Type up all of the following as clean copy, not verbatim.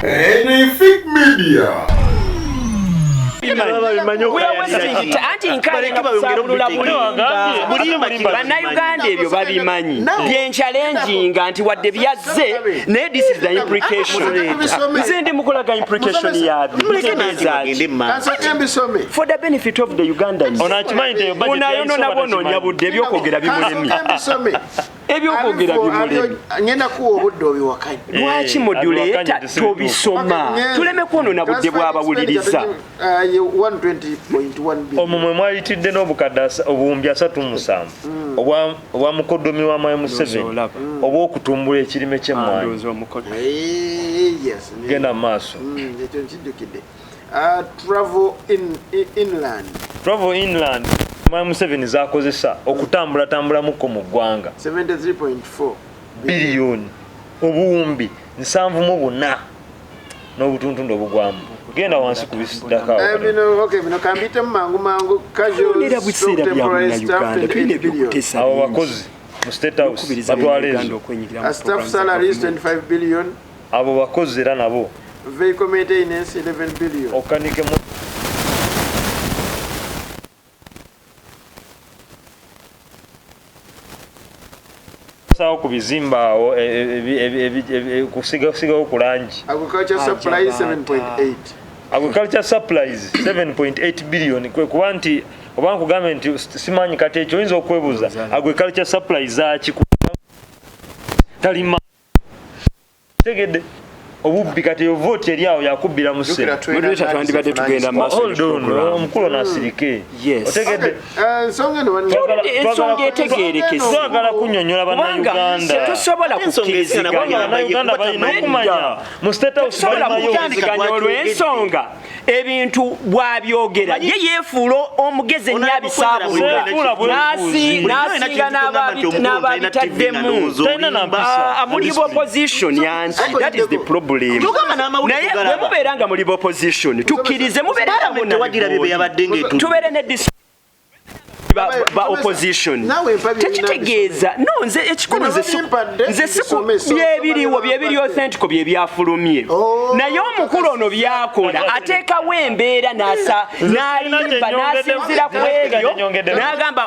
Anything Media. Bannayuganda ebyo babimanyi byenkyalenjinga nti wadde byazze naye this is the implication. Nze ndi mukolaga implication yabyo for the benefit of the Ugandans. Unayonona bononya budde ebyokwogera bimulemye ebyokwogera bimulemye ngenda kuwa obudde obiwakanye lwaki modulator tobisoma tuleme kwonona budde bw'abawuliriza. 120.1 billion. Omumwe mwayitidde n'obukadde obuwumbi 37 obwa mukoddomi wa Mwai Museveni obw'okutumbula ekirime ky'emmwanyi. Genda maaso. Travel inland Mwai Museveni z'akozesa okutambulatambulamuko mu ggwanga 73.4 biliyoni obuwumbi 74 n'obutundundo obugwamu. Genda wansi ku bisidaka bino kambite mangu casual abo bakozi mu State House batwala ezo staff salaries 25 billion abo bakozi era nabo vehicle maintenance 11 billion okanike sawa ku bizimba awo kusigawo ku langi. Agriculture supplies 7.8 Agriculture supplies 7.8 billion kuba nti oba nkugambye nti simanyi kati ekyo oyinza okwebuuza agriculture supplies zaki talima tegedde obubbi kati yo vote eri awo yakubbira mu ssebo moderator twandibadde tugenda maaso omukulu n'asirike otegedde ensonga etegeerekese twagala kunnyonnyola bannayuganda tosobola kukkiriziganya bannayuganda balina okumanya mu State House balina olw'ensonga ebintu bwabyogera ye yeefuula omugezi ennyo abisaabulula n'asinga n'ababitaddemu muli opposition yansi that is the problem. Naye bwe mubeera nga muli opposition tukkirize mubeera tubeere ne ba opposition tekitegeeza no nze ekikulu nze siku byebiri authentic byebyafulumye naye omukulu ono byakola ateekawo embeera n'alimba n'asinzira ku ebyo n'agamba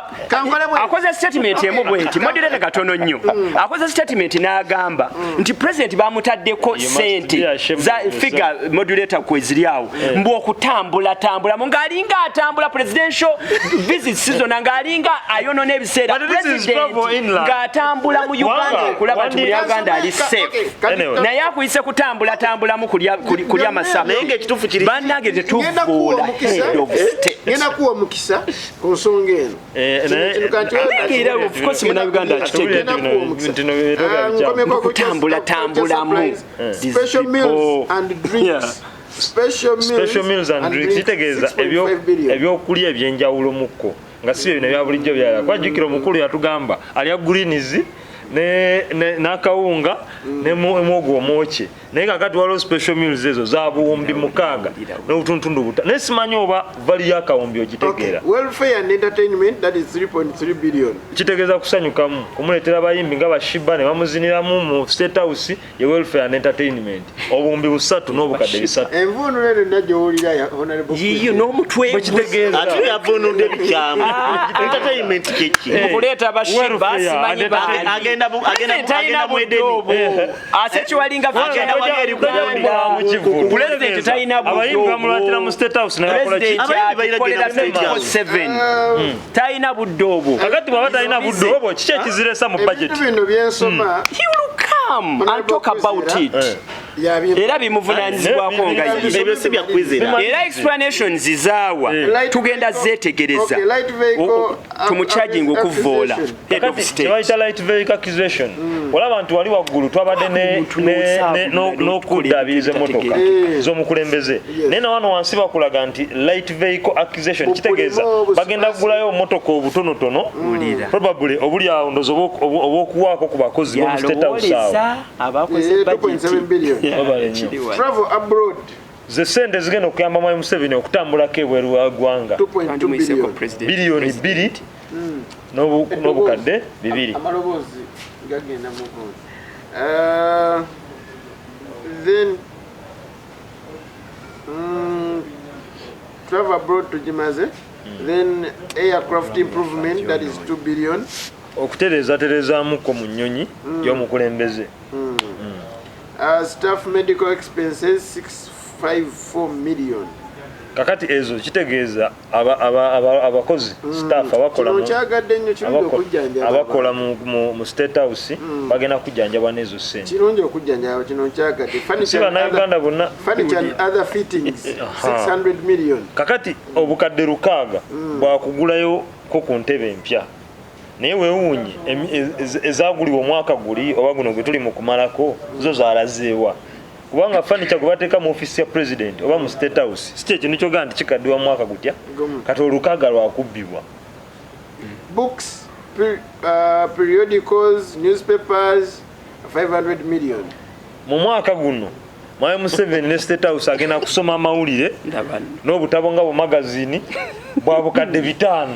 akoze statement emu bwenti moderator katono nnyo akoze statement n'agamba nti president bamutaddeko sente za figure moderator kweziri awo mbu okutambula mu ng'alinga atambula presidential visit season ngalinga ayono n'ebiseera president ng'atambula mu Uganda okulaba nti Uganda ali safe naye akuyise kutambula mu kulya masama bannange tetuvuula head of state ngenda kuwa mukisa ku nsonga eno of course muna Uganda kutambulamu special meals and drinks special meals and drinks kitegeeza ebyokulya ebyenjawulo mukko nga si bino bya bulijjo byala kwajjukira omukulu yatugamba alya greens n'akawunga n'emwogo omwoki naye kakati waliwo special meals ezo za buwumbi 6 n'obutuntundu buta naye simanyi oba vali y'akawumbi okitegeera. Welfare and entertainment that is 3.3 billion kitegeeza kusanyukamu kumuleetera abayimbi nga bashiba ne bamuziniramu mu State House ye welfare and entertainment obuwumbi 3 n'obukadde 3 envuunu eno najjowulira ya honourable yiyo n'omutwe kitegeeza ate yavunudde bikyamu entertainment kiki okuleeta abashiba simanyi agenda mwedeni ase kiwalinga agenda wageri president talina abayimbi bamulwatira mu State House nabakola ki talina budde obwo kakati bwaba talina budde obwo kiki ekiziresa mu budget bino byensoma he will come and talk about it era bimuvunanyizibwako nga ebyo si byakwizera era explanations zaawa tugenda zetegereza tumucharging okuvoola head of state tebayita light vehicle accusation olaba nti wali waggulu twabadde n'okuddaabiriza emmotoka z'omukulembeze naye na wano wansi bakulaga nti light vehicle accusation kitegeeza bagenda kugulayo obumotoka obutonotono probably obuli awo ndozi obw'okuwaako ku bakozi b'omu State House awo travel abroad ze sente zigenda okuyamba Mwai Museveni okutambulako ebweru wa ggwanga biliyoni 2 n'obukadde 2 amaloboozi gagenda mu then abroad tugimaze. Then aircraft improvement, that is 2 billion. Okutereezaamu mu nnyonyi y'omukulembeze. Staff medical expenses 654 million. Kakati ezo kitegeeza abakozi staff abakola mu State House bagenda kujjanjabwa n'ezo ssente. Kirungi okujjanjaba kino nkyagadde. Bannayuganda bonna furniture and other fittings 600 million. Kakati obukadde 600 bwakugulayo ko ku ntebe empya. Naye weewuunye ezagulibwa omwaka guli oba guno gwe tuli mu kumalako zo zaalazeewa. Kubanga furniture gwe bateeka mu office ya president oba mu State House si kye kintu kyogamba nti kikaddiwa mwaka gutya kati olukaaga lwakubbibwa. Books, periodicals, newspapers 500 million. Mu mwaka guno Mwami Museveni ne State House agenda kusoma amawulire n'obutabo nga bu magazine bwa bukadde 5.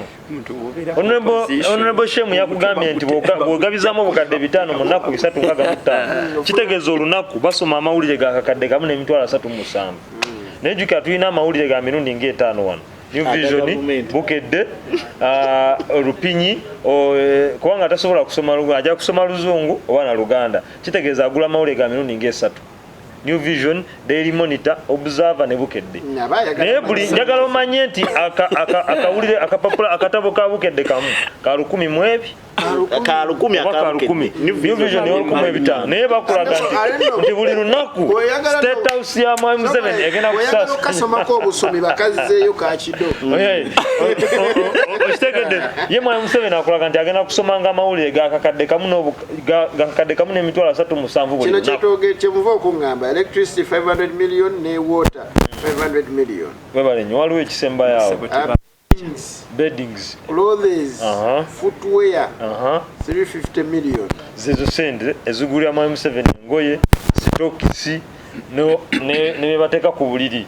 Honourable Shemu yakugambye nti bw'ogabizamu obukadde 5 mu nnaku 365 kitegeeza olunaku basoma amawulire ga kakadde kamu n'emitwalo 37. Naye jjukira tulina amawulire ga mirundi ng'etaano wano. New Vision, Bukedde, Rupinyi, kubanga atasobola kusoma Luganda, ajja kusoma Luzungu oba na Luganda. Kitegeeza agula amawulire ga mirundi ng'esatu. New Vision, Daily Monitor, Observer ne Bukedde. Naye buli njagala omanye nti akawulire akapapula akatabo ka Bukedde kamu ka 10 mu ebi. Ka 10 akabukedde. New Vision yo 15. Naye bakulaga nti buli lunaku State House ya Mwami Museveni egenda kusasa. Kasomako obusomi bakazzeeyo ka kido. Okitegedde ye Mwami Museveni akulaga nti agenda kusomanga amawulire ga kakadde kamu n'emitwalo 37 buli kino lunaku. kyemuva okungamba electricity 500 million ne water 500 million. Webale nnyo waliwo ekisemba yawo. Beddings, clothes, footwear 350 million. Zezo sente ezigulira Mwami Museveni ngoye, stokisi ne bateeka ku buliri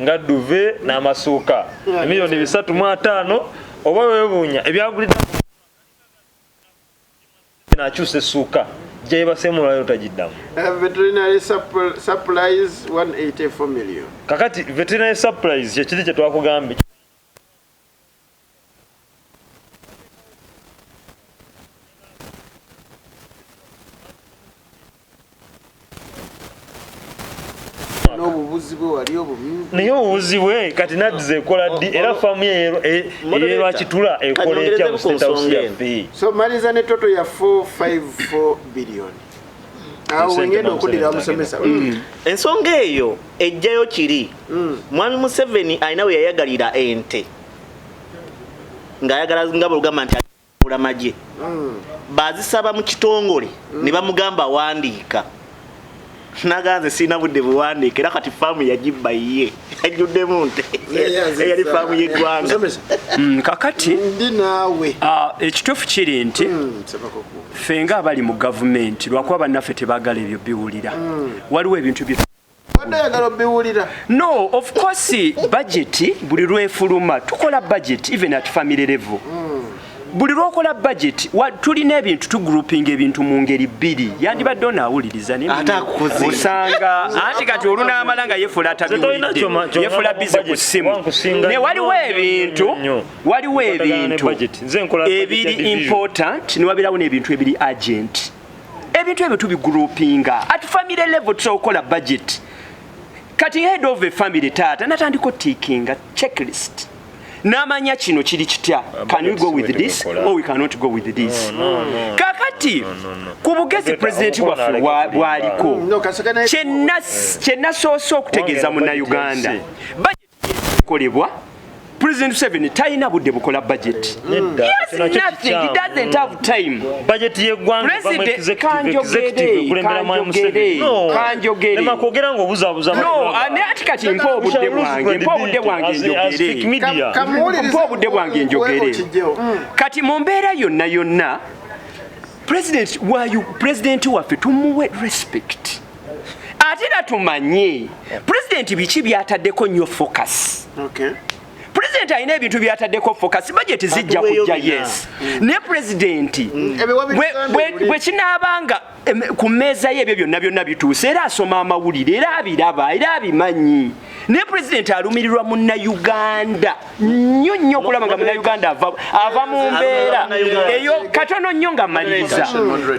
nga duve n'amasuuka emiliyoni 305 oba weebuunya ebyagulidde n'akyusa essuuka gyebasemulayo tagiddamu. Veterinary supplies 184 million. Kakati veterinary supplies kyekiri kye twakugambye naye obubuzi bwe kati naddiza ekola ddi era faamu eyerwakitula ekola etya mu State House yaffe. So maliza ne toto ya 454 billion. Awo wengenda okudira musomesa. Ensonga eyo ejjayo kiri. Mwami Museveni alina we yayagalira ente. Ng'ayagala nga bulugamba nti bulamaje. Bazisaba mu kitongole ne bamugamba wandiika. Naganze sina budde buwandiike era kati faamu yagibba ye ajjuddemu nte eyali faamu y'eggwanga. Kakati ndi naawe ekituufu kiri nti ffe nga abali mu gavumenti lwakuba bannaffe tebaagala ebyo biwulira waliwo ebintu bye ayagala biwulira. No, of course budget buli lwefuluma tukola budget even at family level. Buli lwokola budget tulina ebintu tugrouping ebintu mu ngeri bbiri yandibadde onaawuliriza osanga anti kati olunaamala nga yefula atabiwulidde yefula bize ku ssimu naye waliwo ebintu ebiri important ne wabeerawo n'ebintu ebiri agent. Ebintu ebyo tubigroupinga at family level tusobola budget kati head of a family taata natandika otikinga checklist namanya kino kiri kitya. Can we go with this or we cannot go with this? Kakati ku bugezi president waffe bwaliko kyenna soose okutegeeza munnayuganda budget ekolebwa President Museveni talina budde bukola budget. Yes, nothing. He doesn't have time. Budget yeggwanga executive kulembera Mwami Museveni. Kanjogere. Ema kwogera ng'obuzabuza. No, ane ati kati mpo obudde bwange njogere. Mpo obudde bwange njogere. Kati mu mbeera yonna President waffe tumuwe respect. Ate era tumanye President biki byataddeko nnyo focus. Okay. President alina ebintu byataddeko focus budget zijja kujja yes ne president bwe kinaabanga ku mmeeza ye ebyo byonna bituuse era asoma amawulire era abiraba era abimanyi ne president alumirirwa Munnayuganda nnyo okulaba nga Munnayuganda ava mu mbeera eyo katono nnyo nga maliriza.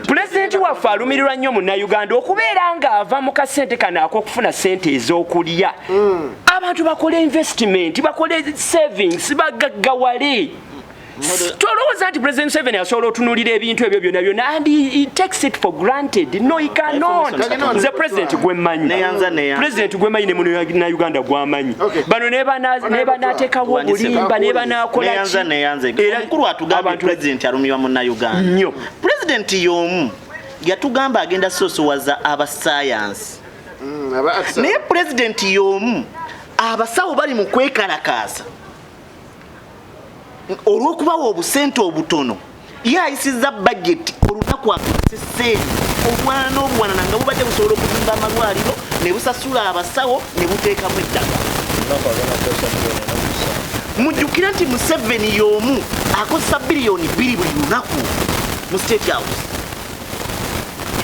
President waffe alumirirwa nnyo Munnayuganda okubeera nga ava mu kasente kano ak'okufuna sente ez'okulya. Abantu bakole investment, bakole savings, bagaggawale. Tolowooza nti President Museveni asobola otunuulira ebintu ebyo byonna and he takes it for granted. No, he cannot. Nze president gwemanyi. President gwemanyi ne Munnayuganda gwamanyi. Bano ne banaateekawo obulimba ne banaakola ki. Era mukulu atugamba president alumirwa Munnayuganda. Nnyo. President y'omu yatugamba agenda sosowaza aba science. Naye president y'omu abasawo bali mu kwekalakaasa olw'okubawa obusente obutono yayisizza budget olunaku akasesseeri obwana nga bubadde busobola okuzimba amalwaliro ne busasula abasawo ne buteekamu eddagala. Mujjukira nti Museveni y'omu akozesa biliyoni 2 buli lunaku mu State House.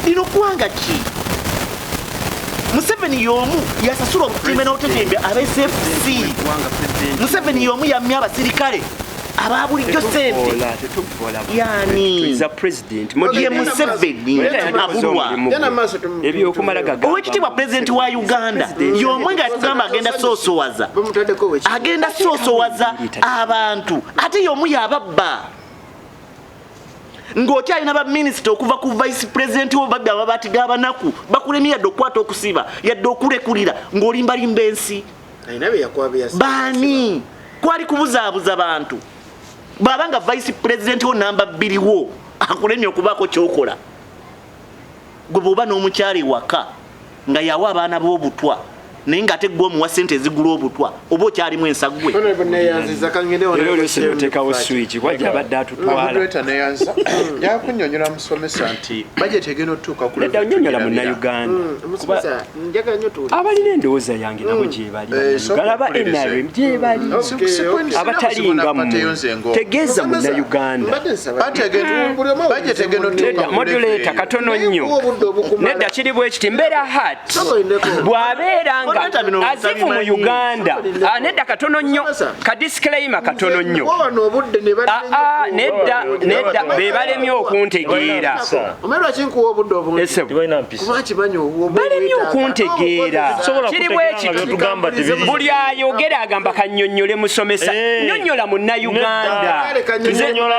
Lino ggwanga ki? Museveni y'omu yasasula obutimbe n'obutembe ab'SFC. Museveni y'omu yammye abasirikale ababulijjo sente. Yani ye Museveni abulwa owekitiibwa president wa Uganda y'omu nga yatugamba agenda soosowaza abantu ate y'omu yababba ng'okyalina baminisita okuva ku vice president wo babbi ababaati g'abanaku bakulemye yadde okukwata okusiba yadde okulekulira ng'olimbalimba ensi. Baani kwali kubuzaabuza bantu bw'abanga vice president wo namba 2 wo akulemye okubaako kyokola gwe bw'oba n'omukyala waka nga yawa abaana b'obutwa naye ng'ate gwe omuwa sente ezigula obutwa oba okyalimu ensagwe. Oteekawo switch wajja abadde atutwala yakunnyonnyola musomesa nti budget egenda otuuka ku nedda nnyonnyola Munnayuganda abalina endowooza yange nabo gye bali galaba NRM gye bali abatalinga mu tegeeza Munnayuganda budget egenda otuuka modulator katono nnyo nedda kiri bwe kiti mbeera hat bw'abeera azifu mu Uganda nedda katono nnyo ka disclaimer katono nnyo nedda be balemye okuntegeera balemye okuntegeera kiri bwekiti buli ayogera agamba kannyonnyole musomesa nnyonnyola Munnayuganda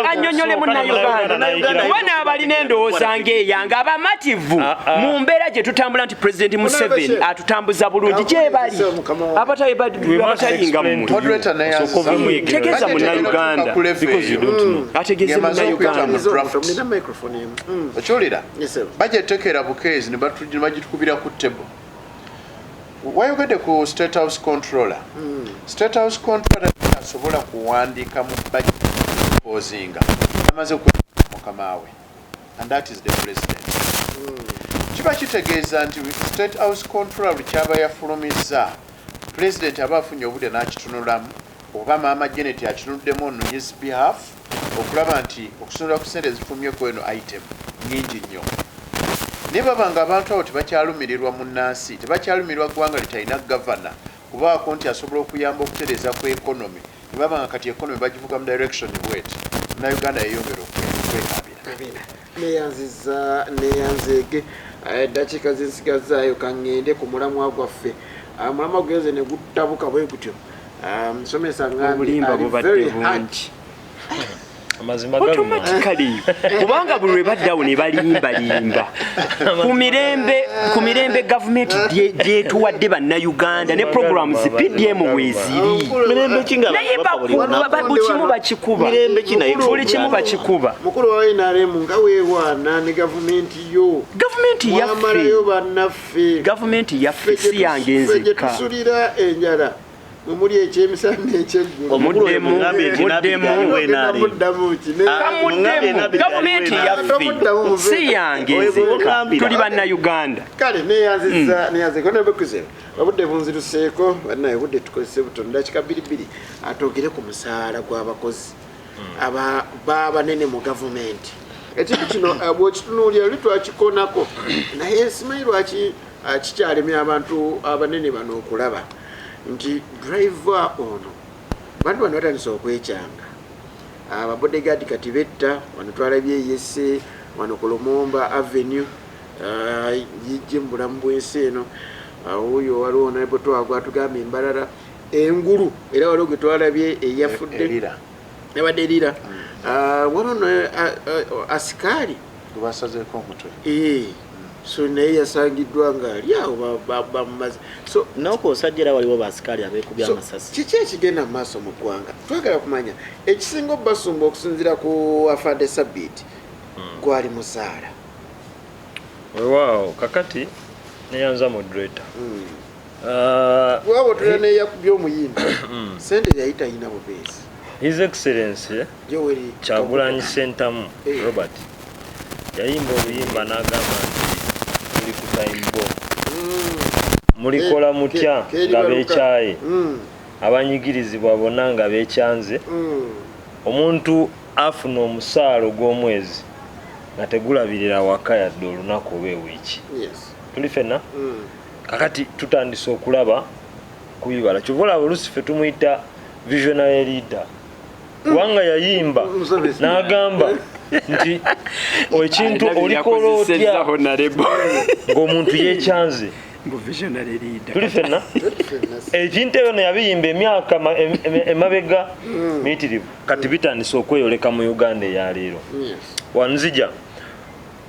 annyonnyole Munnayuganda kuba n'abalina endowooza ng'eyange abamativu mu mbeera gye tutambula nti President Museveni atutambuza bulungi gye bali abatalinga muntu tegeeza Munnayuganda ategeeze Munnayuganda okyolera budget tekera bukeezi ne bagitukubira ku table. Wayogedde ku State House Controller. State House Controller asobola kuwandiika mu budget pozinga amaze okwetaba mukama we and that is the president. Kiba kitegeeza nti State House Controller kyaba yafulumizza president aba afunye obudde n'akitunulamu oba maama Janet yakitunuddemu on his behalf okulaba nti okusunula ku ssente ezifumye ku eno item nyingi nnyo. Naye babanga abantu abo tebakyalumirirwa mu nnansi, tebakyalumirirwa ggwanga litalina gavana kubaako nti asobola okuyamba okutereeza ku economy. Ne babanga kati economy bagivuga mu direction bweti Munnayuganda yeyongera okwekabira. neyanzeege eddakiika zensigazaayo kaŋŋende ku mulamwa gwaffe. Mulamwa gweze ne gutabuka bwe gutyo. Musomesa Nganda very hard. automatically kubanga buli lwe baddawo ne balimbalimba ku mirembe gavumenti gyetuwadde Bannayuganda ne programs PDM weeziri naye buli kimu bakikuba buli kimu bakikuba. Mukulu wa NRM nga weewaana ne gavumenti yaffe si yange nzekka tusulira enjala mumuli ekyemisana n'ekyeggulu omuddemu gavumenti yaffe si yange nzekka tuli Bannayuganda. Kale neyanziza konebekuze obudde bunziruseeko bannaye budde tukozese butono dakiika 2 atoogere ku musaala gw'abakozi banene mu gavumenti. Ekintu kino bw'okitunuulira oli twakikonako naye simanyi lwaki kikyalemya abantu abanene bano okulaba. nti driver ono bantu bano batandise okwekyanga ababodyguard kati betta wano twalabye yese wano ku Lumumba Avenue yijje mu bulamu bw'ensi eno oyo waliwo nabo twagwa tugamba embalala engulu era waliwo gwe twalabye eyafudde nabadde erira wano asikali basazeeko omutwe so naye yasangiddwa nga ali awo bamumaze so n'okwosajjera waliwo basikali abeekubya amasasi kiki ekigenda mu maaso mu ggwanga twagala kumanya ekisinga obbasumba okusinziira ku afande sabiti gwali musaala wewaawo kakati neyanza moderator waba tulina neyakubya omuyimbi sente yayita yina bubeezi his excellency Kyagulanyi Ssentamu Robert yayimba obuyimba n'agamba nti muli ku time mulikola mutya nga beekyaye abanyigirizibwa bonna nga beekyanze omuntu afuna omusaala ogw'omwezi nga tegulabirira waka yadde olunaku oba ewiiki tuli fenna kakati tutandise okulaba kubibala kyova olaba oluusi ffe tumuyita visionary leader kubanga yayimba n'agamba nti ekintu olikola otya ng'omuntu yeekyanze tuli fenna ekintu ebyo neyabiyimba emyaka emabega miyitirivu kati bitandise okweyoleka mu Uganda eyaleero wanzija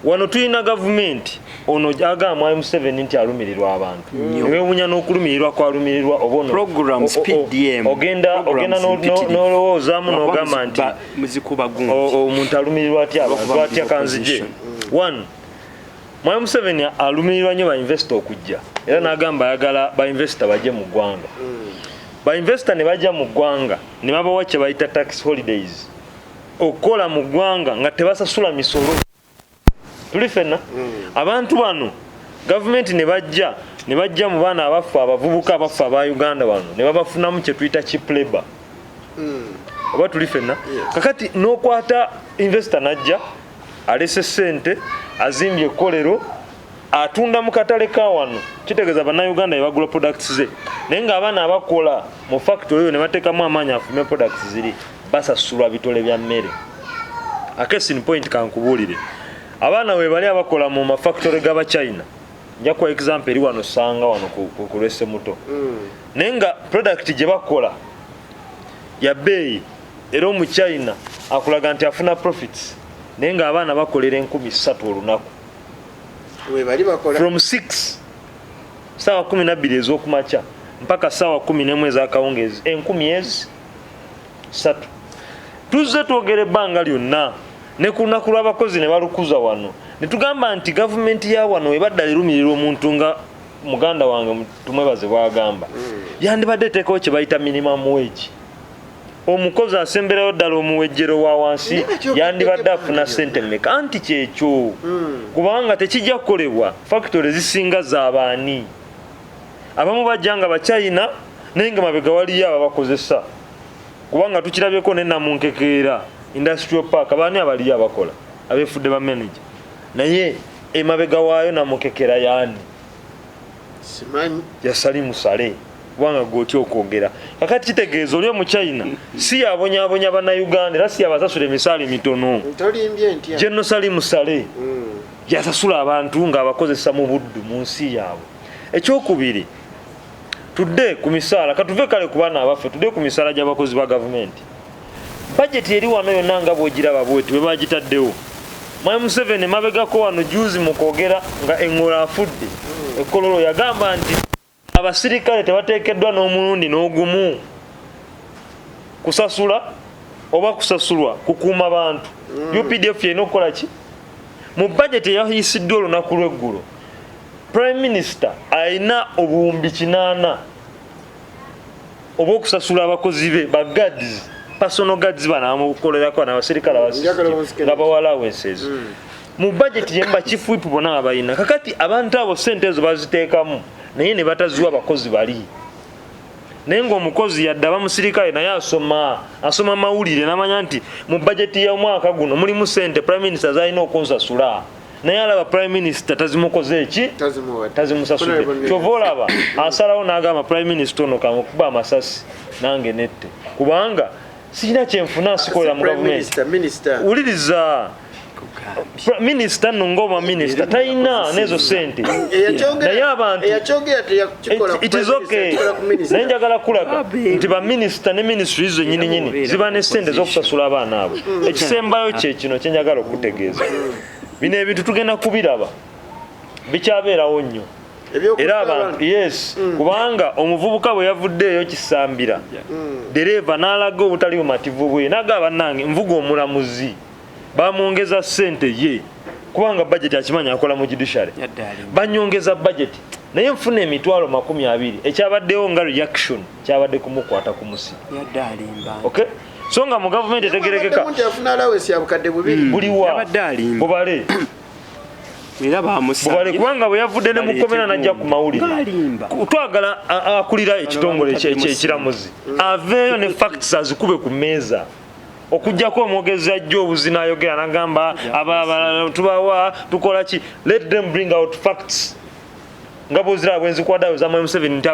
wano tulina gavumenti ono agamba Mwami Museveni nti alumirirwa abantu newewunya n'okulumirirwa kwalumirirwa ogenda n'olowoozaamu n'ogamba nti omuntu alumirirwa atya abantu atya kanzije one Mwami Museveni alumirirwa nnyo bainvesita okujja era n'agamba ayagala bainvesita bajje mu ggwanga bainvesita ne bajja mu ggwanga ne babawa kye bayita tax holidays okukola mu ggwanga nga tebasasula misolo tuli fenna abantu bano gavumenti ne bajja mu baana abaffe abavubuka abaffe aba Uganda bano ne babafunamu kye tuyita cheap labor oba tuli fenna kakati n'okwata investor najja alese ssente azimbye ekkolero atunda mu katale ka wano kitegeeza bannayuganda ebagula products ze naye ng'abaana abakola mu factory eyo ne bateekamu amaanyi afume products ziri basasulwa bitole bya mmere akesini point kankubuulire abaana we bali abakola mu mafactory g'abachina nja kwa example eri wano sanga wano ku lwese muto naye nga product gye bakola ya bbeeyi era omu China akulaga nti afuna profits naye nga abaana bakolera 3,000 olunaku from 6 saawa 12 ez'okumakya mpaka saawa 11 ez'akawungeezi 3,000 tuzze twogera ebbanga lyonna ne ku lunaku lw'abakozi ne balukuza wano ne tugamba nti gavumenti ya wano ebadde erumirira omuntu nga muganda wange tumwebaze bwagamba yandibadde eteekawo kye bayita minimum wage omukozi asemberayo ddala omuwejjero wa wansi yandibadde afuna ssente mmeka anti kyekyo kubanga tekijja kukolebwa factory zisinga z'abaani abamu bajja nga Bachina naye nga mabega waliyo ababakozesa kubanga tukirabyeko ne Namunkekeera industrial park abaani abaliyo abakola abeefudde ba manager naye emabega waayo Namunkekeera yaani simanyi yasali musale kubanga gwotya okwogera kakati kitegeeza oli omu China si yabonyabonya bannayuganda era si yabasasula emisaala mitono General Sali Musale yasasula abantu ng'abakozesa mu buddu mu nsi yaabwe ekyokubiri tudde ku misaala katuve kale ku baana abaffe tudde ku misaala gy'abakozi ba gavumenti bajeti eri wano yonna nga bw'ogiraba bweti bwe bagitaddewo Mwami Museveni mabegako wano juzi mu kwogera nga eŋŋola afudde ekkololo yagamba nti abasirikale tebateekeddwa n'omulundi n'ogumu kusasula oba kusasulwa kukuuma bantu UPDF yalina okukola ki mu bajeti eyayisiddwa olunaku lw'eggulo Prime Minister alina obuwumbi 8 obw'okusasula abakozi be ba guards personal guards bana amukolerako n'abasirikale nga bawa allowances mu bajeti yemba chief whip bonna abayina kakati abantu abo ssente ezo baziteekamu naye ne bataziwa abakozi bali naye ng'omukozi yadde abamusirikale naye asoma mawulire n'amanya nti mu bajeti y'omwaka guno mulimu ssente Prime Minister zalina okunsasula naye alaba prime minister tazimukoze eki tazimusasudde kyova olaba asalawo n'agamba prime minister ono kamukuba amasasi nange nette kubanga sirina kyenfuna sikolera mu gavumenti wuliriza minisita nno ng'oba minisita talina n'ezo ssente naye abantu it is okay naye njagala kulaga nti baminisita ne ministry zennyininyini ziba ne ssente z'okusasula abaana abo ekisembayo kye kino kyenjagala okutegeeza bino ebintu tugenda kubiraba bikyabeerawo nnyo era abantu yes kubanga omuvubuka bwe yavuddeeyo kisambira dereeva n'alaga obutali bumativu bwe naga bannange nvuga omulamuzi bamwongeza ssente ye kubanga budget akimanya akola mu judiciary banyongeza budget naye nfuna emitwalo 20 ekyabaddewo nga reaction kyabadde kumukwata ku musi okay so nga mu government etegerekeka buliwa bubale bubale kubanga bwe yavudde ne mukomera najja ku mawulire twagala akulira ekitongole ekiramuzi aveeyo ne facts azikube ku meeza okujjako omwogezi ajja obuzina ayogera nagamba tubawa tukola ki let them bring out facts nga bozira bwenzikwaddayo za Museveni nti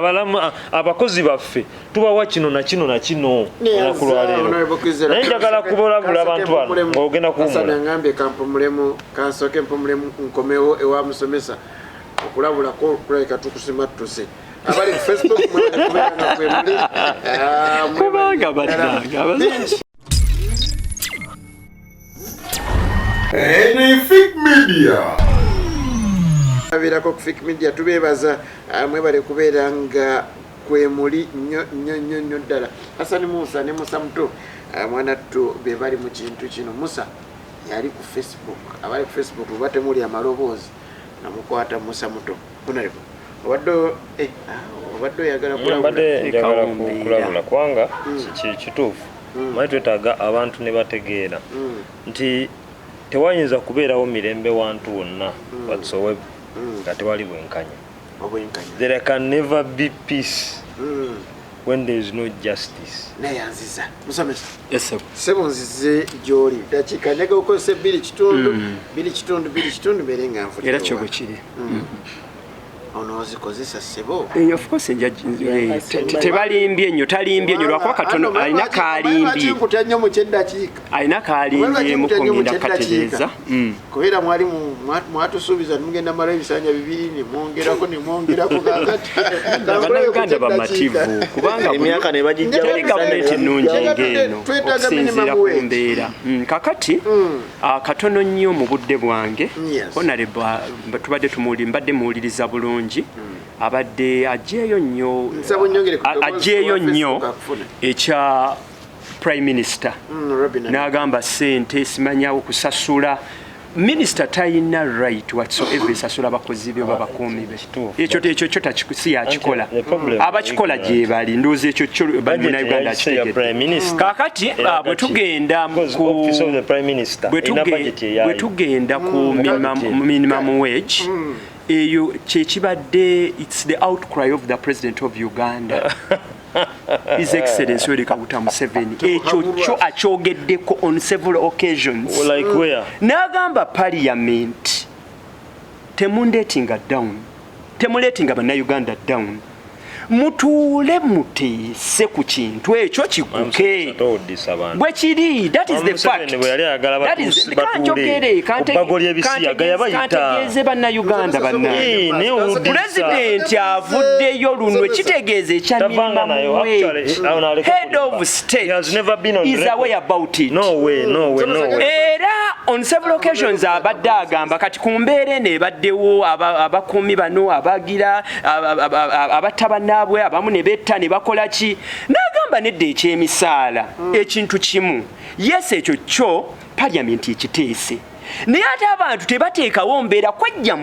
abakozi baffe tubawa kino na kino na kino olakulwaleero naye njagala kubolabula abantu bano ng'ogenda kuwumula kampumulemu kansooke mpumulemu nkomewo ewa musomesa okulabulako kulabika tukusima tuse abali ku Facebook kubanga badanga Fik Media. Abirako ku Fik Media tubebaza mwebale kubeera nga kwemuli nnyo ddala. Hasani Musa ne Musa Muto mwana tu be bali mu kintu kino. Musa yali ku Facebook. Abali ku Facebook batemuli amaloboozi namukwata Musa Muto. Honourable. Obadde yagala kulabula kubanga kituufu. Mali twetaaga abantu ne bategeera nti tewayinza kubeerawo mirembe wantu wonna whatsoever nga tewali bwenkanya. There can never be peace when there is no justice. Nayanziza musomesa yes sebo nzize gyoli dakika nyaga okose bili kitundu berenga nfuti era kyo bwekiri onoozikozesa sebo of course tebalimbye nnyo talimbye nnyo lwakuba katono alina kalimbye nkutannyo mu kyeddakiika alina kalimbye mukongenda kategeeza kubera mwali mwatusuubiza mugenda mala ebisanja 2 nemwongerako kakati Abannayuganda bamativu kubanga emyaka ne bagijja gavumenti nnungi ng'eno okusinziira ku mbeera kakati katono nnyo mu budde bwange honourable tubadde mbadde muwuliriza bulungi abadde ajeeyo nnyo ekya prime minister n'agamba ssente simanyawo kusasula Minister tayina right whatsoever esasula abakozi be babakuumi be ekyo takikusi yakikola abakikola gye bali ndoozi ekyo bannayuganda kakati bwe tugenda ku minimum wage eyo kyekibadde it's the outcry of the president of Uganda His Excellency Yoweri Kaguta Museveni ekyo akyogeddeko on several occasions like where n'agamba parliament temundetinga bannayuganda down mutuule muteese ku kintu ekyo kikuke bwe kiri that is the fact kantegeeze bannayuganda pulezidenti avuddeyo luno ekitegeeza ekya minimum head of state is aware about it era on several occasions abadde agamba kati ku mbeera eno ebaddewo abakuumi bano abagira abatabana bwe abamu ne betta ne bakola ki n'agamba nedda ekyemisaala ekintu kimu yes ekyo kyo paliamenti ekiteese naye ate abantu tebateekawo mbeera kwejja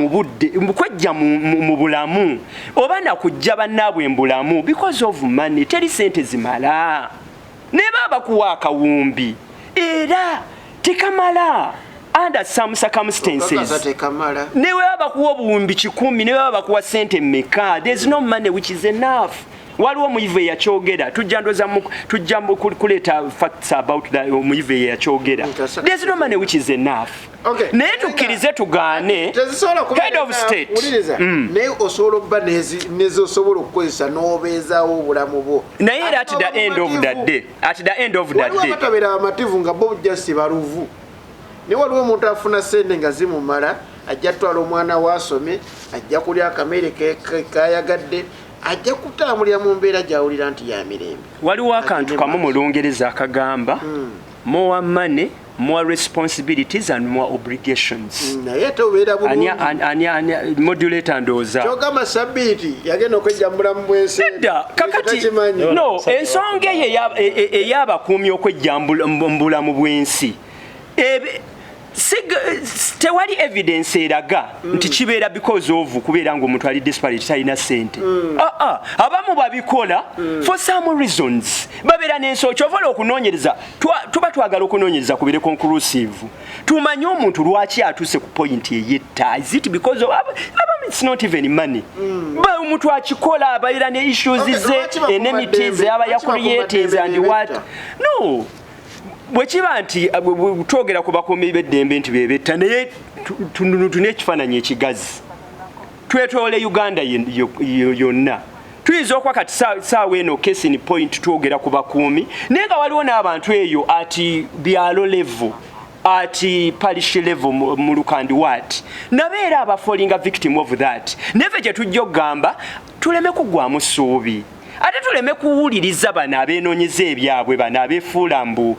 mu bulamu oba nakujja bannaabwe mbulamu because of money teri sente zimala ne baba kuwa akawumbi era tekamala under some circumstances newe abakuwa obuwumbi 10 newe abakuwa sente mmeka, there's no money which is enough. Waliwo omuyive yakyogera tujja kuleeta facts about omuyive yakyogera, there's no money which is enough. Naye tukkirize tugaane head of state naye osobola obba nezosobola okukozesa n'obeezaawo obulamu bwo naye era at the end of that day batabeera amativu nga bo just baluvu naye waliwo omuntu afuna sente nga zimumala ajja twala omwana waasome ajja kulya akamere kayagadde ajja kutambulira mu mbeera gyawulira nti ya mirembe. Waliwo akantu kamu mu Lungereza akagamba more money, more responsibilities and more obligations. Naye tobeera bulungi. Modulator ndooza. Kyogamba sabbiiti yagenda okwejjambula mu bwensi. Kakati no, ensonga ey'abakuumi okwejjambula mu bwensi. Tewali evidence eraga nti kibeera because of kubeera ng'omuntu ali desperate talina ssente. Abamu babikola for some reasons. Babeera n'ensonga kyovala okunoonyereza tuba twagala okunoonyereza kubeere conclusive. Tumanye omuntu lwaki atuuse ku point eyetta. Is it because of it's not even money. Ba omuntu akikola abaira ne issues ze enemities aba yakuliyetinze and what. No. Bwekiba nti twogera ku bakuumi b'eddembe nti beebetta naye tune ekifaananyi ekigazi twetwole Uganda yonna tuyinza okuba kati saawa eno case in point twogera ku bakuumi naye nga waliwo n'abantu eyo ati byalo level ati parish level mu lukandi what nabeera abafallinga victim of that neve gye tujja okugamba tuleme kugwamu ssuubi ate tuleme kuwuliriza bano abeenoonyeza ebyabwe bano abeefuula mbu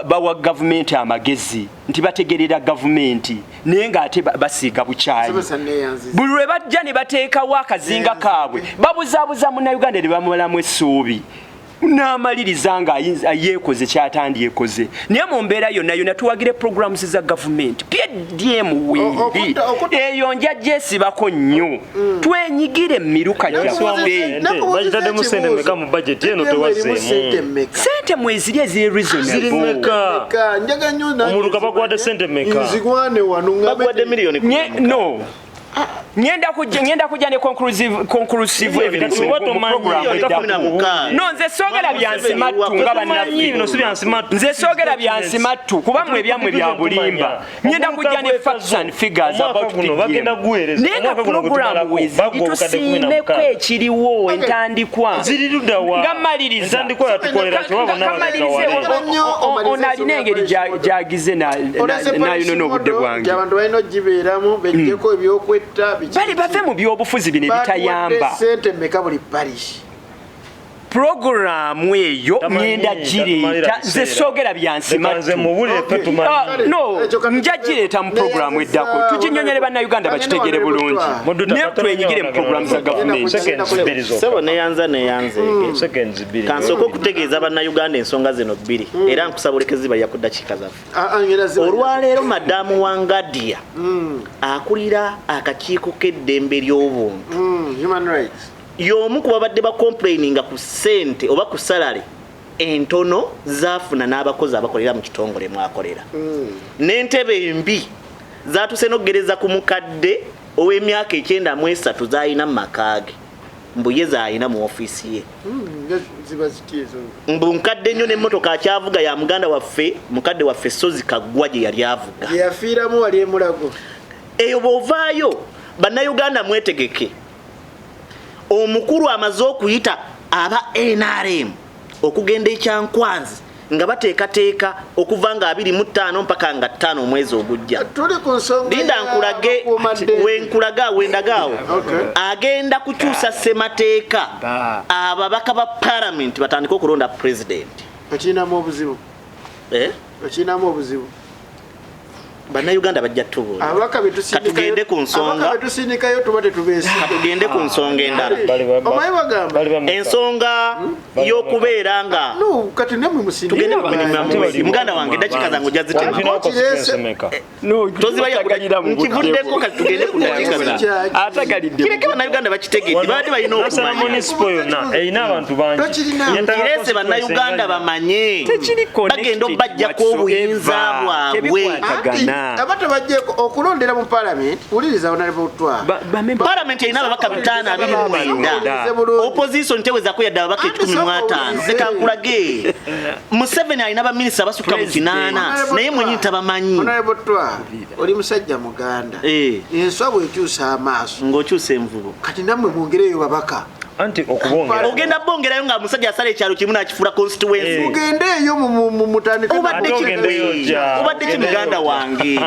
bawa gavumenti amagezi nti bategerera gavumenti naye ng'ate basiiga bukyayi buli lwe bajja ne bateekawo akazinga kaabwe babuzaabuza munnayuganda ne bamulamu essuubi n'amaliriza nga yeekoze kyatandyekoze naye mu mbeera yonna tuwagire programs za gavumenti PDM weeri eyo nja gyesibako nnyo twenyigire emiruka gyaffe bagitaddemu sente meka mu budget eno tewazzeemu sente mweziri eziri reasonable omuluka bagwadde sente meka bagwadde miliyoni no Ngenda kujja ne conclusive evidence no nze soogera byansi mattu nga bannaffe nze soogera byansi mattu kuba mmwe ebyamwe bya bulimba ngenda kujja ne facts and figures about naye nga programu weziri tusiimeko ekiriwo entandikwa nga mmaliriza ono alina engeri gyagize nayonona obudde bwange abantu balina ogibeeramu bejjeko ebyokwetta bali bave mu byobufuzi bino ebitayamba sente mmeka buli parish programu eyo ngenda gireeta nze soogera byansi nja gireeta mu programu eddako tuginyonyole bannayuganda bakitegere bulungi naye twenyigire mu programu za gavumenti sebo neyanze kansooka okutegeeza bannayuganda ensonga zino bbiri era nkusaba olekezi balya ku ddakiika zaffe olwaleero madamu wa Ngadia akulira akakiiko k'eddembe ly'obuntu y'omu ku babadde bakomplaininga ku ssente oba ku salary entono zaafuna n'abakozi abakolera mu kitongole mwakolera n'entebe embi zaatuse n'okgereza ku mukadde ow'emyaka 93 z'alina mu makaage mbu ye z'alina mu ofiisi ye mbu nkadde nnyo n'emmotoka akyavuga ya muganda waffe mukadde waffe Sozi Kaggwa gye yali avuga yafiiramu wali emulago eyo bw'ovaayo bannayuganda mwetegeke omukulu amaze okuyita aba NRM okugenda ekyankwanzi nga bateekateeka okuva nga 25 mpaka nga 5 omwezi ogujja linda nkulage wenkulaga wendagaawo agenda kukyusa ssemateeka ababaka ba parliament batandika okulonda president akinamu obuzibu bannayuganda bajja tubula abaka katugende ku nsonga betusindikayo tuba tetubeesi katugende ku nsonga endala omayi bagamba ensonga y'okubeera nga kati namwe tugende muganda wange dakika zange ojja zitema nkivuddeko kati tugende ku dakika kireke bannayuganda bakitegedde baadde balina okumanya erina abantu bangi kirese bannayuganda bamanye bagenda obajjako obuyinza bwabwe abata bajjeko okulondera mu parliament uliriza honourable twa parliament erina ababaka 529 opposition tewezako yadde ababaka 15 sekankulage Museveni alina baminisita basukka mu 8 naye mwenyini tabamanyi honourable twa oli musajja muganda enswa bwekyusa amaaso ng'okyusa envubu kati nammwe mwongereyo babaka anti okubongera ogenda bongerayo nga musajja asala ekyalo kimu n'akifula constituency mugendeeyo mutandika obadde ki muganda wange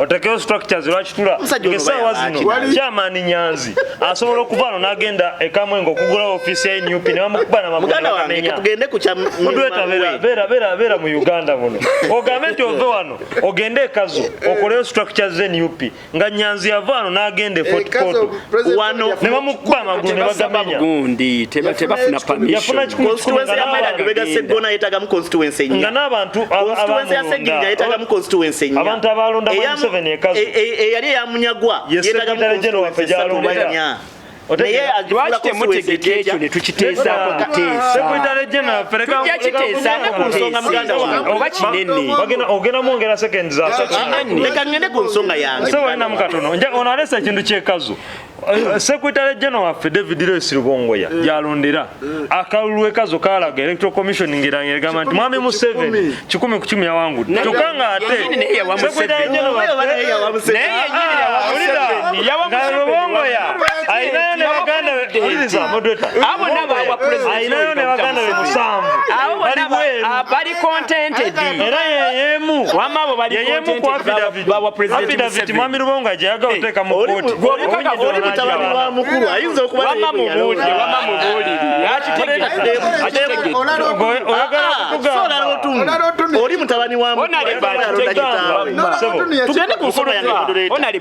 otekeyo structures lwakitula ngesaawa zino kyamaani nyanzi asobola okuvaano n'agenda ekamwenga okugula ofiisi ya NUP ne bamukuba namaganabeera mu Uganda muno ogambe nti ove wano ogende ekazo okoleyo structures z'NUP nga nyanzi yavaano n'agenda efootpoto wano ne bamukuba amagulu ne bagamenya gundi tebafuna permission constituency ya Maida Lubega Segona yetagamu constituency nga n'abantu constituency ya Seginja yetagamu constituency nya abantu abalonda mu Museveni ekazo eyali yamunyagwa yetagamu constituency nya naye agifula mutegeke ekyo ne tukiteesaako tukiteesaako ku nsonga muganda wange oba kinene ogenda mwongera seconds za leka ngende ku nsonga yange sewalina mukatono ono alesa ekintu kyekazo Secretary General waffe David Lewis Rubongoya yalondera akalulu ekazo kalaga electoral commission ngirangiragamba nti mwami Museveni 10 yawangudde kyokanga ate Secretary General Rubongoya ayinayo ne baganda uliriza moderator abo n'aba president ayinayo ne baganda be musanvu bali contented era yeyemu wamabo bali contented bawa president mwami Rubongoya jayaga oteka mu koti mutabani wa mukulu ayinza okuba wama mubuli oli mutabani wa mukulu tugende ku nsonga yange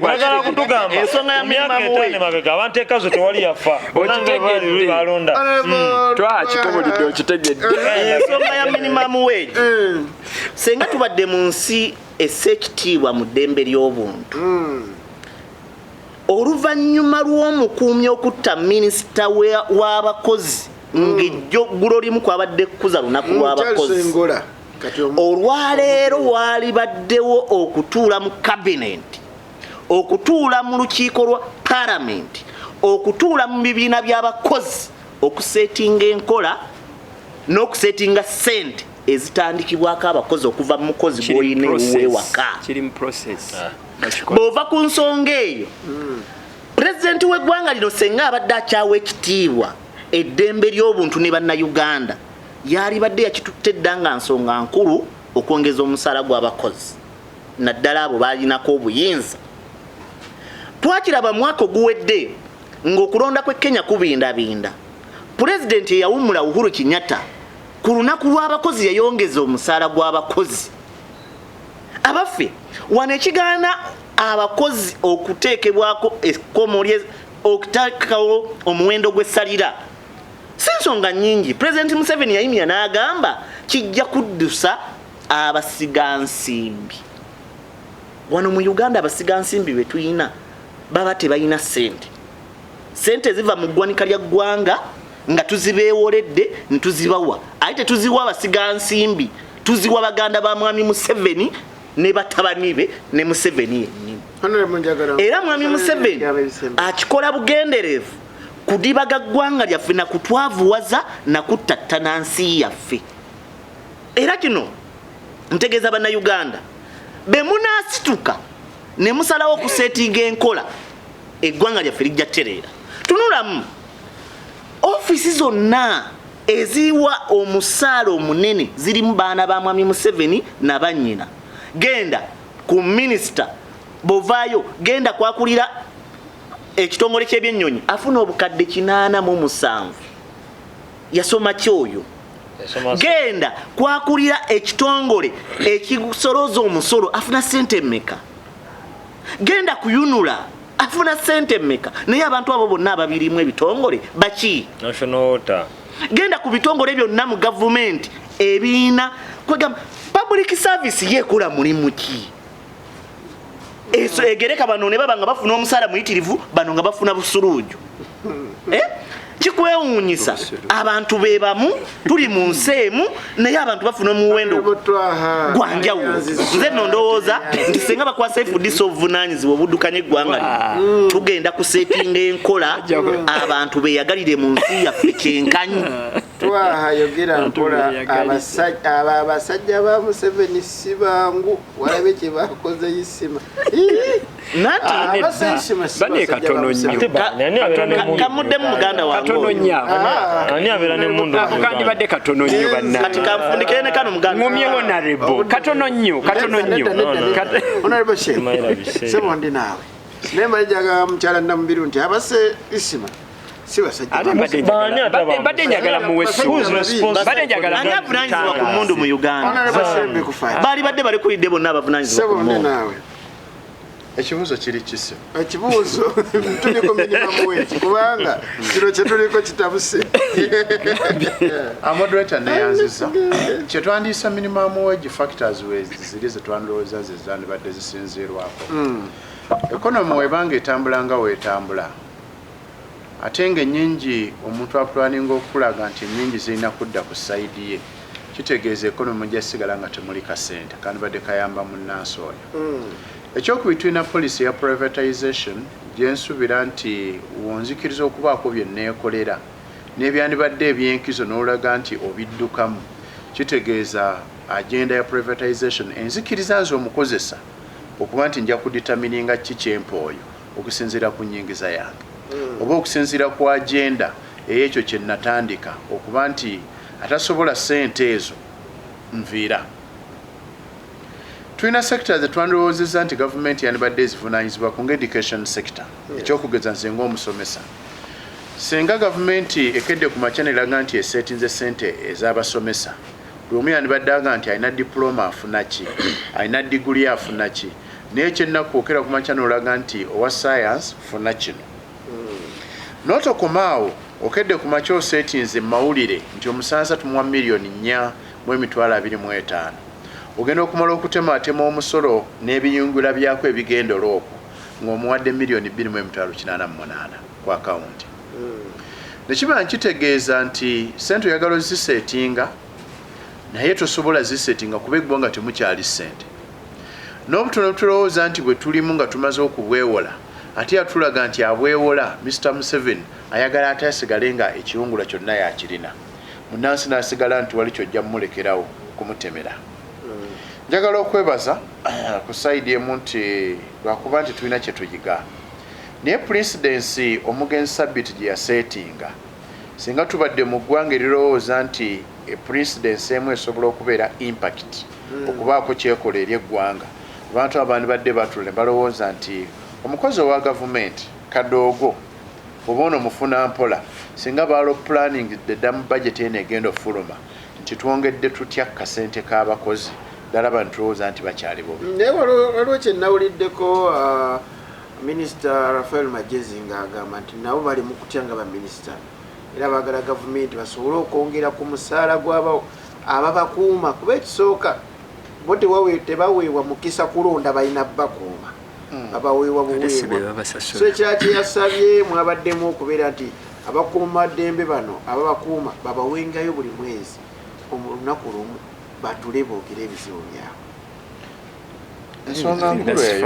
oyagala kutugamba ensonga ya minimum wage mabega abantu ekazo tewali yafa onange bali balonda twakikobulidde okitegedde ensonga ya minimum wage senga tubadde mu nsi essekitiibwa mu ddembe ly'obuntu oluvannyuma lw'omukuumi okutta minisita w'abakozi ng'ejjoggulo limu kwabadde kuza lunaku lw'abakozi olwaleero waali baddewo okutuula mu kabinenti okutuula mu lukiiko lwa palamenti okutuula mu bibiina by'abakozi okuseetinga enkola n'okuseetinga ssente ezitandikibwako abakozi okuva mu mukozi gw'olina ew'ewaka bw'ova ku nsonga eyo pulezidenti w'eggwanga lino senga abadde akyawa ekitiibwa eddembe ly'obuntu ne bannayuganda yalibadde yakitutte edda nga nsonga nkulu okwongeza omusaala gw'abakozi naddala abo baalinako obuyinza twakiraba mwaka oguwedde ng'okulonda kw'e Kenya kubindabinda pulezidenti eyawummula Uhuru Kenyatta ku lunaku lw'abakozi yayongeza omusaala gw'abakozi abaffe wano ekigaana abakozi okuteekebwako ekkomo okuteekawo omuwendo gw'essalira si nsonga nnyingi pulezidenti Museveni yayimya n'agamba kijja kuddusa abasigansimbi wano mu Uganda abasigansimbi be tuyina baba tebalina ssente ziva mu ggwanika lya ggwanga nga tuzibeewoledde ntuzibawa ate tetuziwa abasigansimbi tuziwa baganda ba mwami Museveni ne batabani be ne Museveni yennyini era mwami Museveni akikola bugenderevu kudibaga ggwanga lyaffe na kutwavuwaza na kutatta nansi yaffe era kino ntegeeza bannayuganda be munaasituka ne musalawo okuseetinga enkola eggwanga lyaffe lijja ttereera tunulamu ofiisi zonna eziwa omusaala omunene zirimu baana ba mwami Museveni na bannyina genda ku minisita bovaayo genda kwakulira ekitongole ky'ebyennyonyi afuna obukadde 87 yasoma kyoyo genda kwakulira ekitongole ekisoloza omusolo afuna sente mmeka genda kuyunula afuna sente mmeka naye abantu abo bonna ababirimu ebitongole baki national water genda ku bitongole byonna mu gavumenti ebiina kwegamba public service yekola mulimu ki eso egereka bano ne baba nga bafuna omusala muyitirivu bano nga bafuna busuluuju kikwewuunyisa abantu bebamu tuli mu nseemu naye abantu bafuna omuwendo gwanjawulo nze nno ndowooza nti senga bakwasa FDC obuvunaanyizibwa obuddukanya eggwanga lino tugenda kusetinga enkola abantu beyagalire mu nsi yaffe kyenkanyi twayogera nkola abasajja ba Museveni si bangu walabe kye bakoze yisima bane katono nnyo kamuddemu muganda wange katono nnyo ani abeera ne mundu kandibadde katono nnyo banna kati kanfundikire ne kano muganda ngumye honourable katono nnyo honourable Ssemuju naawe nemali jaga mukyala Namubiru nti abase isima si basajja badde njagala muwesubadde njagala ani avunanyizibwa ku mundu mu Uganda baali badde balekulidde bonna abavunanyizibwa ku mundu ekibuuzo kiri kise ekibuuzo tuliko minimum wage kubanga kino kyetuliko kitabuse amoderator neyanziza kyetwandiisa minimum wage factors ziri zetwandowooza zezandibadde zisinziirwako ekonomi webanga etambula nga weetambula ate ng'ennyingi omuntu apulaninga okulaga nti ennyingi zirina kudda ku sayidi ye kitegeeza ekonomi gyasigala nga temuli kasente kandi badde kayamba munnansi oyo ekyokubiri tulina policy ya privatization gyensuubira nti wonzikiriza okubaako bye neekolera n'ebyandibadde ebyenkizo n'olaga nti obiddukamu kitegeeza agenda ya privatization enzikiriza nze omukozesa okuba nti nja kuditamininga ki kyempooyo okusinziira ku nnyingiza yange oba okusinziira ku agenda eyekyo kye natandika okuba nti atasobola ssente ezo nviira tulina sector zetwandirowoozezza nti gavumenti yandibadde ezivunaanyizibwa ku ng'education sector ekyokugeza nze ng'omusomesa singa gavumenti ekedde ku makya neraga nti eseetinze ssente ez'abasomesa buli omu yandibadde aga nti alina diploma afuna ki alina diguli afuna ki naye kyennaku okera ku makya nolaga nti owa science funa kino n'otokomaawo okedde ku makya oseetinze mawulire nti omusansa tumuwa miliyoni 4,25 ogenda okumala okutematema omusolo n'ebiyungula byako ebigenda olwokwo ng'omuwadde miliyoni 2,588 ku akawunti nekiba nkitegeeza nti sente oyagala oziseetinga naye tosobola ziseetinga kuba eggwanga temukyali ssente n'obutono tulowooza nti bwe tulimu nga tumaze okubwewola ate yatulaga nti abwewola Mr. Museveni ayagala ate asigale nga ekiwungula kyonna yakirina munnansi n'asigala nti wali kyojja mumulekerawo kumutemera njagala okwebaza ku sayidi emu nti lwakuba nti tulina kye tuyiga naye presidency omugenzi Sabiti gye yaseetinga singa tubadde mu ggwanga erirowooza nti presidency emu esobola okubeera impact okubaako kyekola eri eggwanga abantu abandi badde batule balowooza nti omukozi owa gavumenti kadoogo oba ono mufuna mpola singa baalo planning dda mu budget eno egenda ofuluma nti twongedde tutya kasente k'abakozi ddala bantu tulowooza nti bakyali bubi naye waliwo kye nawuliddeko minisita Rafael Magezi ng'agamba nti nabo bali mu kutya nga baminisita era baagala gavumenti basobole okwongera ku musaala gw'abo ababakuuma kuba ekisooka bo tebaweebwa mukisa kulonda balina bakuuma abaweebwa buweebwa so ekyaki yasabye mwabaddemu okubeera nti abakuuma ddembe bano ababakuuma babawengayo buli mwezi olunaku lumu batule boogere ebizibu byabwe ensonga nkulu eyo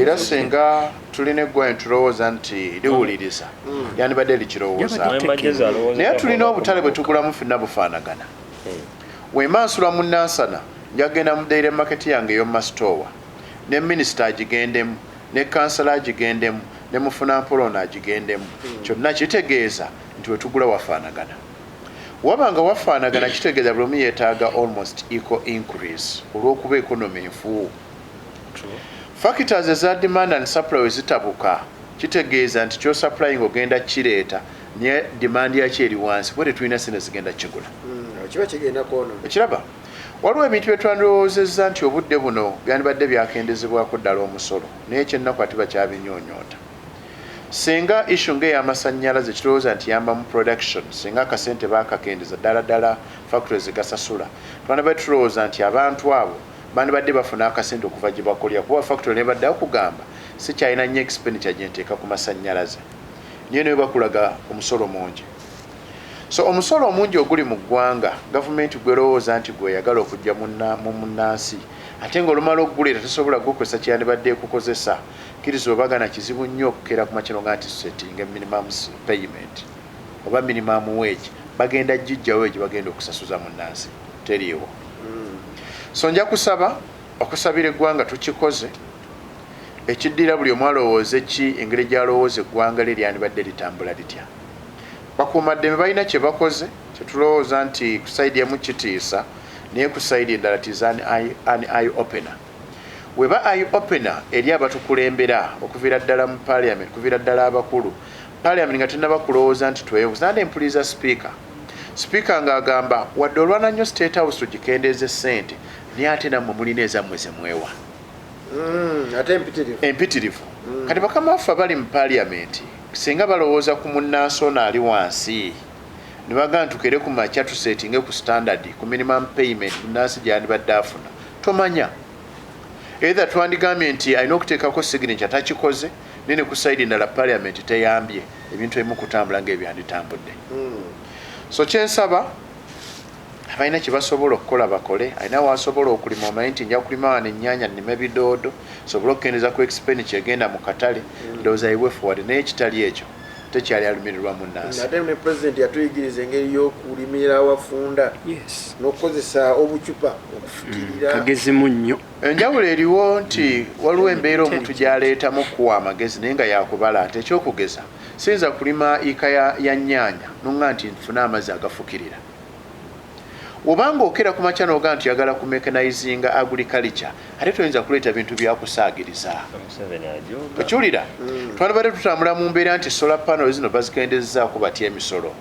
era singa tulina eggwanga tulowooza nti liwuliriza yandibadde likirowooza naye tulina obutale bwe tugulamu ffenna bufaanagana wemansula mu nansana njagenda mu daire market yange ey'omumasitoowa ne minisita agigendemu ne kansala agigendemu ne mufunampolona agigendemu kyonna kitegeeza nti we tugula wafaanagana wabanga wafaanagana kitegeeza buli omu yeetaaga almost equal increase olw'okuba economy enfuuwu factors eza demand and supply we zitabuka kitegeeza nti kyosupplying ogenda kireeta naye demand yakyo eri wansi bwe tetulina sente zigenda kigula kiba kigenda kwono ekiraba waliwo ebintu byetwandirowoozezza nti obudde buno byandibadde byakendezebwako ddala omusolo naye ekyennaku ati bakyabinyonyoota singa issu ng'ey'amasannyalaze kirowooza nti yamba mu production singa akasente baakakendeza ddala factories zigasasula twandibadde tulowooza nti abantu abo bandibadde bafuna akasente okuva gye bakolya kuba factory nebaddewo kugamba si kyalina nnyo expenditure gye nteeka ku masannyalaze niyo naye bakulaga omusolo mungi so omusolo omungi oguli mu ggwanga gavumenti gwerowooza nti gweyagala okujja mu munnansi ate ng'olumala okuguleeta tosobola gukozesa kyeyandibadde ekukozesa kkiriza obagana kizibu nnyo okukeera ku makino nga nti setting minimum payment oba minimum wage bagenda jjijjawo egyo bagenda okusasuza munnansi teriiwo so nja kusaba okusabira eggwanga tukikoze ekiddira buli omu alowooze ki engeri gy'alowooza eggwanga lye lyandibadde litambula litya bakuumaddeme balina kye bakoze kyetulowooza nti ku sayidi emu kitiisa naye ku sayidi endala tiza an eye opener weba eye opener eri abatukulembera okuviira ddala mu parliament kuviira ddala abakulu parliament nga tennaba kulowooza nti twebuza empuliza sipiika ng'agamba wadde olwana nnyo state house tugikendeeza ssente naye ate nammwe mulina ezammwe zemwewa ate empitirivu kati bakama waffe bali mu parliament singa balowooza ku munnansi ono ali wansi ne bagamba ntukere ku makya tusetinge ku standard ku minimum payment munnansi gyandibadde afuna tomanya either twandigambye nti alina okuteekako signature takikoze nene ku sayidi endala parliament teyambye ebintu ebimu kutambula ng'ebyanditambudde so kyensaba abalina kye basobola okukola bakole alina wasobola okulima omanyi nti nja kulima wano ennyaanya nnime ebidoodo sobola okukendeeza ku expenditure egenda mu katale ndowooza iwe forward naye ekitali ekyo tekyali alumirirwa munnansi ate ne president yatuyigiriza engeri y'okulimira awafunda n'okukozesa obucupa okufukirira kagezimu nnyo enjawulo eriwo nti waliwo embeera omuntu gy'aleetamu okuwa amagezi naye nga yakubala ate ekyokugeza siyinza kulima ika ya nnyaanya nonga nti nfune amazzi agafukirira obanga okera ku makya n'oga nti yagala ku mechanizinga agriculture ate toyinza kuleeta bintu byakusaagiriza okiwulira twandibadde tutambula mu mbeera nti solar panel zino bazikendezzaako batya emisolo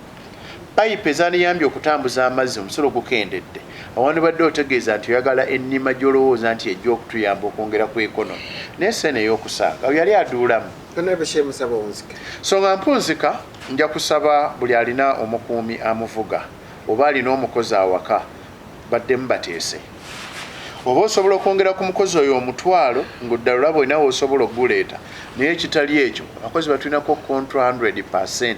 payipe ezandiyambye okutambuza amazzi omusolo gukendedde awandibadde otegeeza nti oyagala ennima gy'olowooza nti ejja okutuyamba okwongera ku ekonomi naye sene ey'okusaaga yali aduulamu so nga mpunzika nja kusaba buli alina omukuumi amuvuga oba alina omukozi awaka baddemu bateese oba osobola okwongera ku mukozi oyo omutwalo ng'oddala olaba olina wosobola okuguleeta naye ekitali ekyo abakozi batulinako contra 100%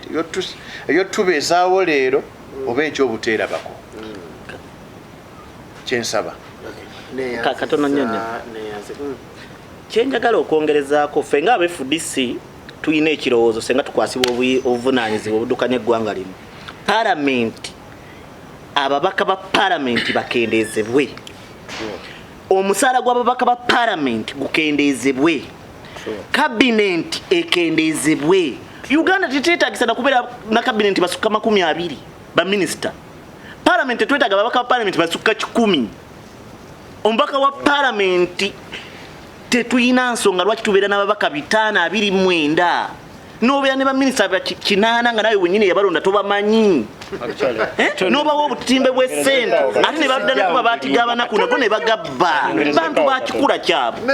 eyo tubeezaawo leero oba ekyobuteerabako kyensaba katono nnyo kyenjagala okwongerezaako ffe nga abe-FDC tulina ekirowoozo senga tukwasibwa obuvunaanyizibwa obuddukanya eggwanga lino palamenti ababaka ba palamenti bakendeezebwe omusaala gw'ababaka ba palamenti gukendeezebwe kabinenti ekendeezebwe uganda teteetagisa nakubeera na kabinenti basukka 20 baminisita palamenti tetwetaaga ababaka ba palamenti basukka 10 omubaka wa palamenti tetuyina nsonga lwaki tubeera n'ababaka 529 n'obeera ne baminisita 8 nga nawe wennyini yabalonda tobamanyi n'obawa obutimbe bw'essente ate ne badda ne kuba baatiga abanaku nago ne bagabba bantu bakikula kyabwe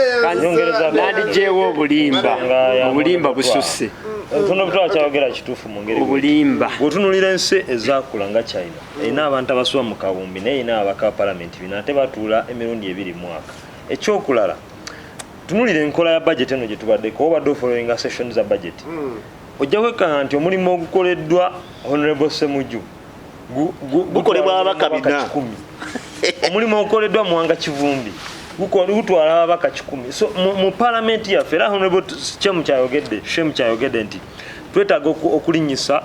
nandijeewo obulimba bususse tuno butwa kyayogera kituufu mu ngeri obulimba bw'otunulira ensi ezaakula nga China erina abantu abasuba mu kawumbi naye erina abaka palamenti bina ate batuula emirundi 2 mu mwaka ekyokulala tunulira enkola ya budget eno gye tubaddeko obadde ofollowinga session za budget ojja kwekanga nti omulimu ogukoleddwa honourable Ssemuju gukolebwa ababaka 4 omulimu ogukoleddwa Muwanga Kivumbi gutwala ababaka 10 so mu parliament yaffe era honourable Shemu kyayogedde nti twetaaga okulinyisa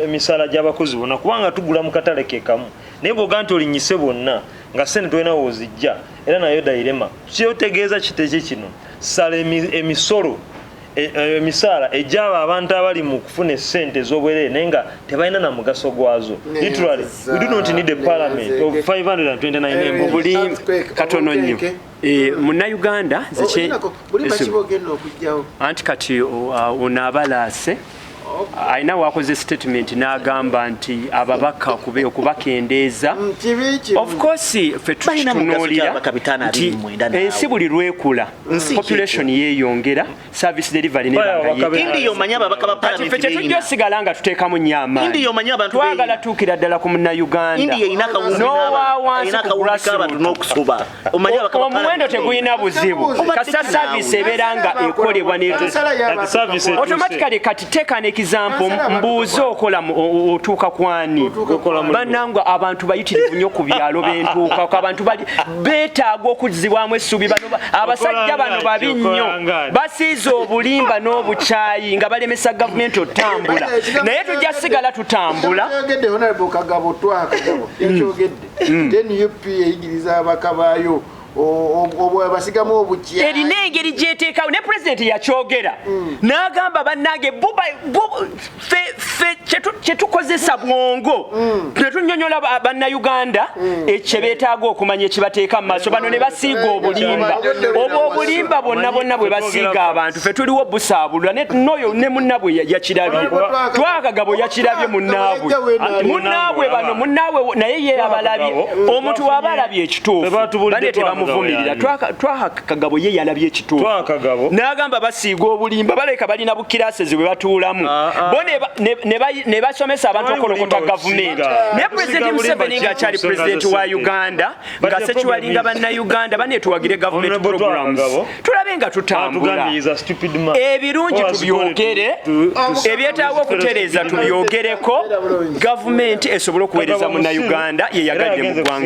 emisaala gy'abakozi bonna kubanga tugula mu katale kekamu naye bw'oga nti olinyise bonna nga ssente tolina woozijja era nayo dairema kyotegeeza kiteki kino sala emisolo emisaala egyaba abantu abali mu kufuna essente ez'obwerere naye nga tebalina na mugaso gwazo literally we do not need a parliament of 529 obulimba katono nnyo munnayuganda bulimba kibogenda okujjawo anti kati ono abalaase alina wakoze statement n'agamba nti ababaka okubakendeeza of course ffe tutunuulira nti ensi buli lwekula population yeeyongera service delivery nebangaffe tetujja osigala nga tuteekamu nnyo amaanyi twagala tuukira ddala ku munnayuganda n'owa wansi ku grassroot omuwendo tegulina buzibu kasa service ebeera nga ekolebwa automatically kati teeka n'ekizampo mbuuze okola otuuka kwani bannangwa abantu bayitirivu nnyo ku byalo bentuukako abantu beetaaga okuzzibwamu essuubi abasajja bano babi nnyo basiize obulimba n'obukyayi nga balemesa gavumenti otambula naye tujja sigala tutambula erina engeri gyeteekawo ne pulezidenti yakyogera n'agamba bannange kyetukozesa bwongo netunyonyola bannayuganda ekye beetaaga okumanya ekibateeka mu maaso bano ne basiiga obulimba obwo obulimba bonna bwe basiiga abantu ffe tuliwo busaabulula noyo ne munnabwe yakirabye twakagabo yakirabye munnaabwe bano munnaabwe naye ye abalabye omuntu waba alabye ekituufu bane tebamuvumirira twakagabo ye yalabye ekituufu n'agamba basiiga obulimba baleka balina bukirasezi bwe batuulamu bo ne basomesa abantu okolokota gavumenti naye pulezidenti Museveni ng'akyali pulezidenti wa Uganda nga sekiwalinga bannayuganda baneetuwagire gavumenti programs tulabe nga tutambula ebirungi tubyogere ebyetaaga okutereeza tubyogereko gavumenti esobole okuweereza munnayuganda yeyagadde mu ggwanga